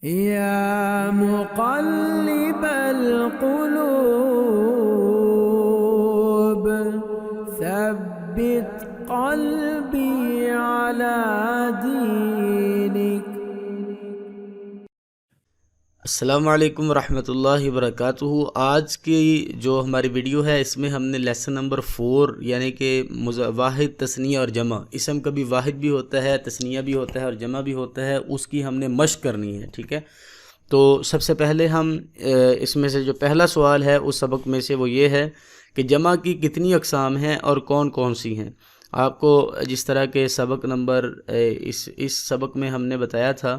يا مقلب القلوب ثبت قلبي على دينك۔ السلام علیکم ورحمۃ اللہ وبرکاتہ۔ آج کی جو ہماری ویڈیو ہے اس میں ہم نے لیسن نمبر 4 یعنی کہ واحد، تثنیہ اور جمع، اسم کبھی واحد بھی ہوتا ہے، تثنیہ بھی ہوتا ہے اور جمع بھی ہوتا ہے، اس کی ہم نے مشق کرنی ہے، ٹھیک ہے۔ تو سب سے پہلے ہم اس میں سے جو پہلا سوال ہے اس سبق میں سے وہ یہ ہے کہ جمع کی کتنی اقسام ہیں اور کون کون سی ہیں۔ آپ کو جس طرح کے سبق نمبر اس سبق میں ہم نے بتایا تھا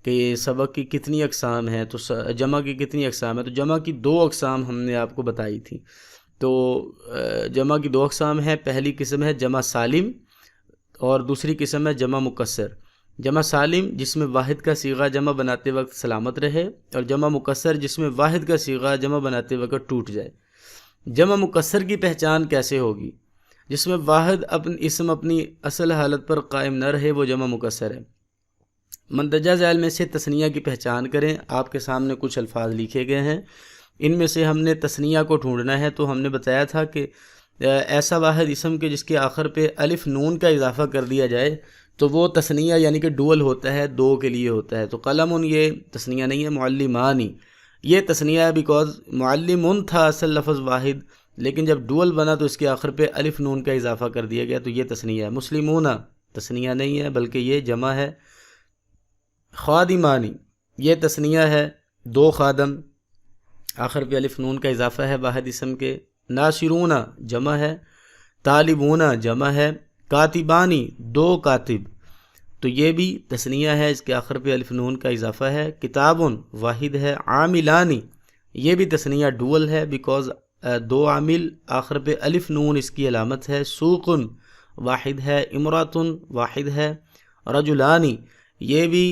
کہ سبق کی کتنی اقسام ہیں، تو جمع کی کتنی اقسام ہیں، تو جمع کی 2 اقسام ہم نے آپ کو بتائی تھی۔ تو جمع کی 2 اقسام ہیں، پہلی قسم ہے جمع سالم اور دوسری قسم ہے جمع مکسر۔ جمع سالم جس میں واحد کا صیغہ جمع بناتے وقت سلامت رہے، اور جمع مکسر جس میں واحد کا صیغہ جمع بناتے وقت ٹوٹ جائے۔ جمع مکسر کی پہچان کیسے ہوگی؟ جس میں واحد اسم اپنی اصل حالت پر قائم نہ رہے وہ جمع مکسر ہے۔ مندرجہ ذیل میں سے تثنیہ کی پہچان کریں۔ آپ کے سامنے کچھ الفاظ لکھے گئے ہیں، ان میں سے ہم نے تثنیہ کو ڈھونڈنا ہے۔ تو ہم نے بتایا تھا کہ ایسا واحد اسم کے جس کے آخر پہ الف نون کا اضافہ کر دیا جائے تو وہ تثنیہ یعنی کہ ڈول ہوتا ہے، 2 کے لیے ہوتا ہے۔ تو قلم یہ تثنیہ نہیں ہے، معلمانی یہ تثنیہ ہے، بیکاز معلم تھا اصل لفظ واحد، لیکن جب ڈول بنا تو اس کے آخر پہ الف نون کا اضافہ کر دیا گیا تو یہ تثنیہ ہے۔ مسلمون تثنیہ نہیں ہے بلکہ یہ جمع ہے۔ خادمانی یہ تثنیہ ہے، 2 خادم، آخر پہ الف نون کا اضافہ ہے واحد اسم کے۔ ناصرون جمع ہے، طالبون جمع ہے، کاتبانی 2 کاتب، تو یہ بھی تثنیہ ہے، اس کے آخر پہ الف نون کا اضافہ ہے۔ کتابن واحد ہے، عاملانی یہ بھی تثنیہ ڈول ہے، بیکاز 2 عامل، آخر پہ الف نون اس کی علامت ہے۔ سوقن واحد ہے، امراتن واحد ہے، رجلانی یہ بھی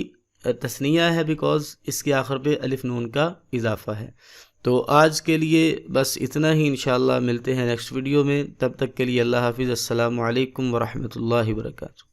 تثنیہ ہے، بیکاز اس کے آخر پہ الف نون کا اضافہ ہے۔ تو آج کے لیے بس اتنا ہی، انشاءاللہ ملتے ہیں نیکسٹ ویڈیو میں، تب تک کے لیے اللہ حافظ، السلام علیکم ورحمۃ اللہ وبرکاتہ۔